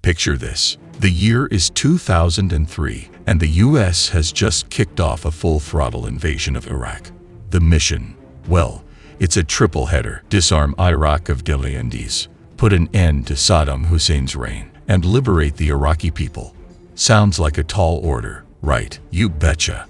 Picture this. The year is 2003, and the US has just kicked off a full-throttle invasion of Iraq. The mission? Well, it's a triple header. Disarm Iraq of WMDs, put an end to Saddam Hussein's reign, and liberate the Iraqi people. Sounds like a tall order, right? You betcha.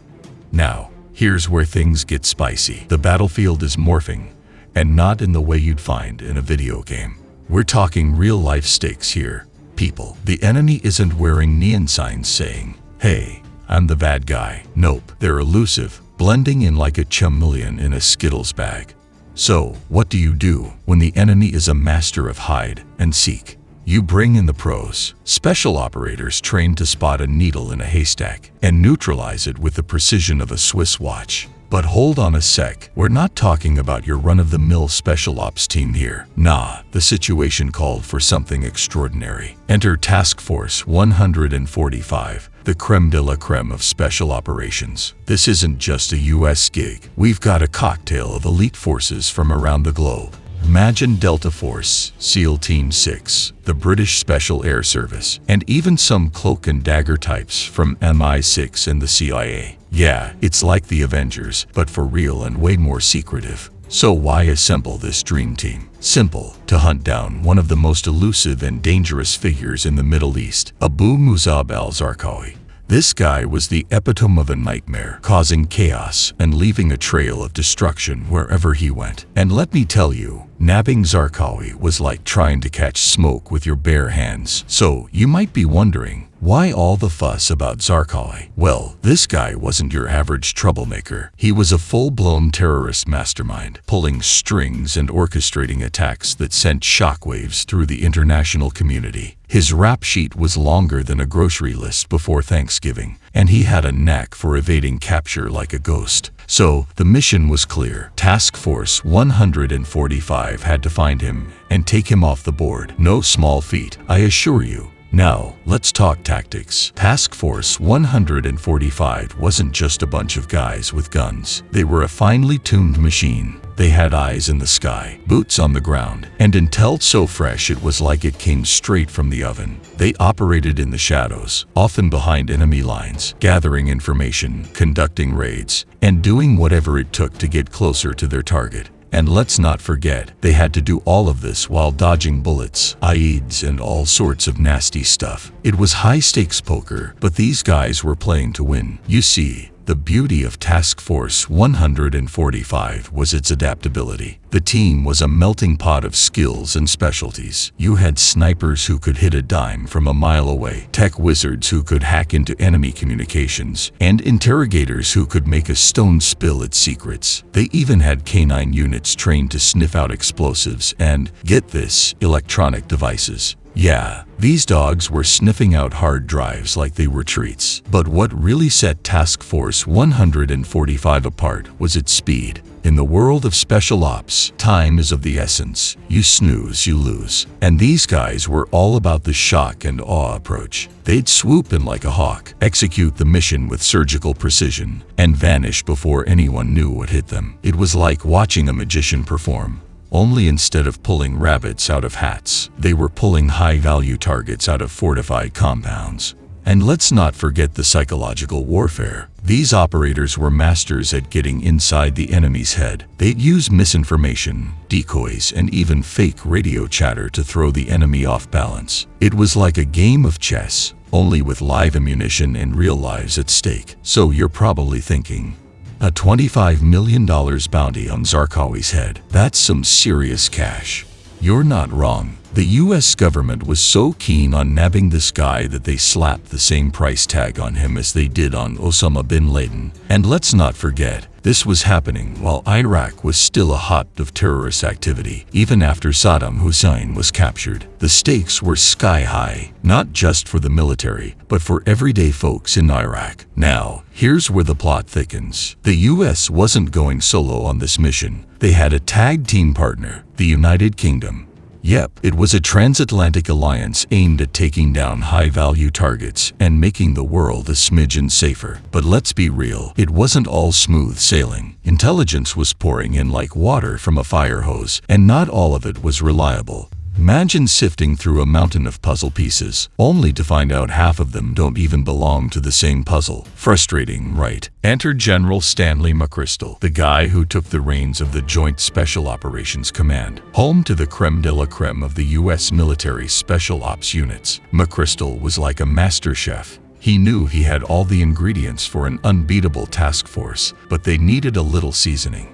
Now, here's where things get spicy. The battlefield is morphing, and not in the way you'd find in a video game. We're talking real-life stakes here, people. The enemy isn't wearing neon signs saying, "Hey, I'm the bad guy." Nope, they're elusive, blending in like a chameleon in a Skittles bag. So, what do you do when the enemy is a master of hide and seek? You bring in the pros, special operators trained to spot a needle in a haystack and neutralize it with the precision of a Swiss watch. But hold on a sec, we're not talking about your run-of-the-mill special ops team here. Nah, the situation called for something extraordinary. Enter Task Force 145, the creme de la creme of special operations. This isn't just a US gig. We've got a cocktail of elite forces from around the globe. Imagine Delta Force, SEAL Team 6, the British Special Air Service, and even some cloak and dagger types from MI6 and the CIA. Yeah, it's like the Avengers, but for real and way more secretive. So why assemble this dream team? Simple, to hunt down one of the most elusive and dangerous figures in the Middle East, Abu Musab al-Zarqawi. This guy was the epitome of a nightmare, causing chaos and leaving a trail of destruction wherever he went. And let me tell you, nabbing Zarqawi was like trying to catch smoke with your bare hands. So you might be wondering, why all the fuss about Zarqawi? Well, this guy wasn't your average troublemaker. He was a full-blown terrorist mastermind, pulling strings and orchestrating attacks that sent shockwaves through the international community. His rap sheet was longer than a grocery list before Thanksgiving, and he had a knack for evading capture like a ghost. So, the mission was clear. Task Force 145 had to find him and take him off the board. No small feat, I assure you. Now, let's talk tactics. Task Force 145 wasn't just a bunch of guys with guns. They were a finely tuned machine. They had eyes in the sky, boots on the ground, and intel so fresh it was like it came straight from the oven. They operated in the shadows, often behind enemy lines, gathering information, conducting raids, and doing whatever it took to get closer to their target. And let's not forget, they had to do all of this while dodging bullets, IEDs, and all sorts of nasty stuff. It was high-stakes poker, but these guys were playing to win. You see, the beauty of Task Force 145 was its adaptability. The team was a melting pot of skills and specialties. You had snipers who could hit a dime from a mile away, tech wizards who could hack into enemy communications, and interrogators who could make a stone spill its secrets. They even had canine units trained to sniff out explosives and, get this, electronic devices. Yeah, these dogs were sniffing out hard drives like they were treats. But what really set Task Force 145 apart was its speed. In the world of special ops, time is of the essence. You snooze, you lose. And these guys were all about the shock and awe approach. They'd swoop in like a hawk, execute the mission with surgical precision, and vanish before anyone knew what hit them. It was like watching a magician perform. Only instead of pulling rabbits out of hats, they were pulling high-value targets out of fortified compounds. And let's not forget the psychological warfare. These operators were masters at getting inside the enemy's head. They'd use misinformation, decoys, and even fake radio chatter to throw the enemy off balance. It was like a game of chess, only with live ammunition and real lives at stake. So you're probably thinking, a $25 million bounty on Zarqawi's head. That's some serious cash. You're not wrong. The US government was so keen on nabbing this guy that they slapped the same price tag on him as they did on Osama bin Laden. And let's not forget, this was happening while Iraq was still a hotbed of terrorist activity, even after Saddam Hussein was captured. The stakes were sky high, not just for the military, but for everyday folks in Iraq. Now, here's where the plot thickens. The US wasn't going solo on this mission. They had a tag team partner, the United Kingdom. Yep, it was a transatlantic alliance aimed at taking down high-value targets and making the world a smidgen safer. But let's be real, it wasn't all smooth sailing. Intelligence was pouring in like water from a fire hose, and not all of it was reliable. Imagine sifting through a mountain of puzzle pieces, only to find out half of them don't even belong to the same puzzle. Frustrating, right? Enter General Stanley McChrystal, the guy who took the reins of the Joint Special Operations Command, home to the creme de la creme of the U.S. military special ops units. McChrystal was like a master chef. He knew he had all the ingredients for an unbeatable task force, but they needed a little seasoning.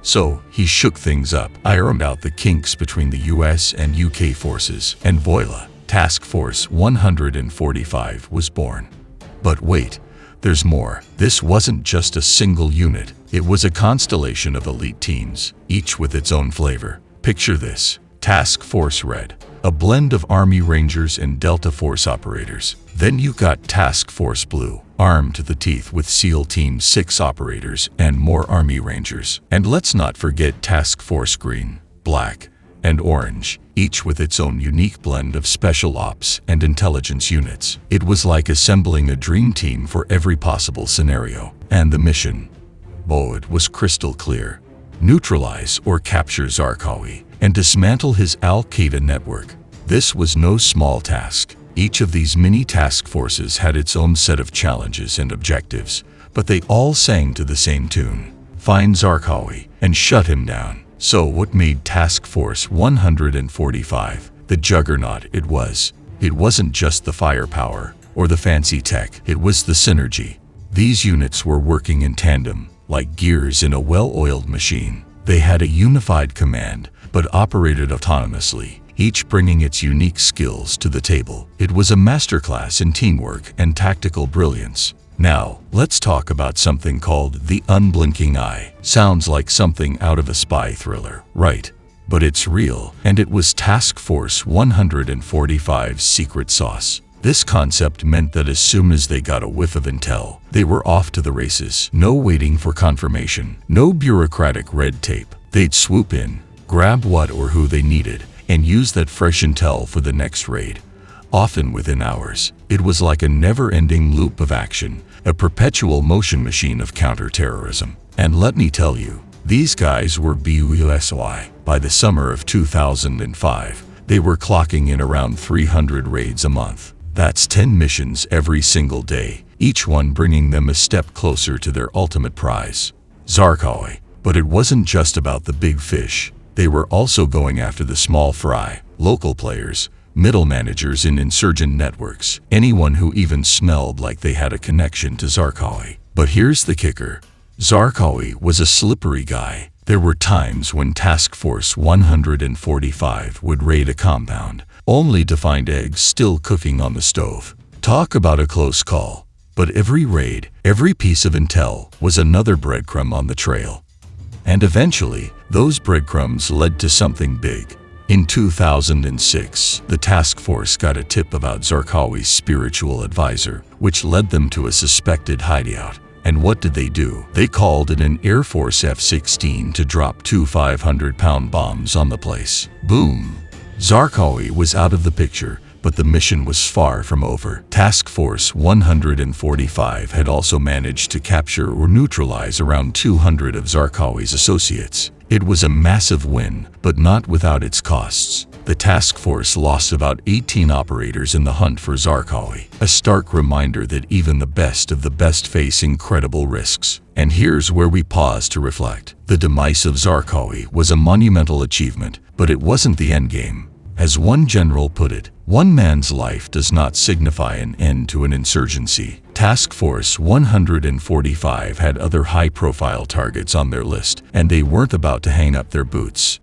So, he shook things up, ironed out the kinks between the US and UK forces, and voila, Task Force 145 was born. But wait, there's more. This wasn't just a single unit. It was a constellation of elite teams, each with its own flavor. Picture this: Task Force Red, a blend of Army Rangers and Delta Force operators. Then you got Task Force Blue, armed to the teeth with SEAL Team 6 operators and more Army Rangers. And let's not forget Task Force Green, Black, and Orange, each with its own unique blend of special ops and intelligence units. It was like assembling a dream team for every possible scenario. And the mission? Oh, it was crystal clear. Neutralize or capture Zarqawi and dismantle his Al-Qaeda network. This was no small task. Each of these mini task forces had its own set of challenges and objectives, but they all sang to the same tune: find Zarqawi and shut him down. So what made Task Force 145 the juggernaut it was? It wasn't just the firepower or the fancy tech, it was the synergy. These units were working in tandem, like gears in a well-oiled machine. They had a unified command, but operated autonomously, each bringing its unique skills to the table. It was a masterclass in teamwork and tactical brilliance. Now, let's talk about something called the unblinking eye. Sounds like something out of a spy thriller, right? But it's real, and it was Task Force 145's secret sauce. This concept meant that as soon as they got a whiff of intel, they were off to the races. No waiting for confirmation, no bureaucratic red tape. They'd swoop in, grab what or who they needed, and use that fresh intel for the next raid, often within hours. It was like a never-ending loop of action, a perpetual motion machine of counter-terrorism. And let me tell you, these guys were BUSY. By the summer of 2005, they were clocking in around 300 raids a month. That's 10 missions every single day, each one bringing them a step closer to their ultimate prize, Zarqawi. But it wasn't just about the big fish. They were also going after the small fry, local players, middle managers in insurgent networks, anyone who even smelled like they had a connection to Zarqawi. But here's the kicker: Zarqawi was a slippery guy. There were times when Task Force 145 would raid a compound, only to find eggs still cooking on the stove. Talk about a close call. But every raid, every piece of intel, was another breadcrumb on the trail. And eventually, those breadcrumbs led to something big. In 2006, the task force got a tip about Zarqawi's spiritual advisor, which led them to a suspected hideout. And what did they do? They called in an Air Force F-16 to drop 2 500-pound bombs on the place. Boom! Zarqawi was out of the picture, but the mission was far from over. Task Force 145 had also managed to capture or neutralize around 200 of Zarqawi's associates. It was a massive win, but not without its costs. The task force lost about 18 operators in the hunt for Zarqawi, a stark reminder that even the best of the best face incredible risks. And here's where we pause to reflect. The demise of Zarqawi was a monumental achievement, but it wasn't the endgame. As one general put it, one man's life does not signify an end to an insurgency. Task Force 145 had other high-profile targets on their list, and they weren't about to hang up their boots.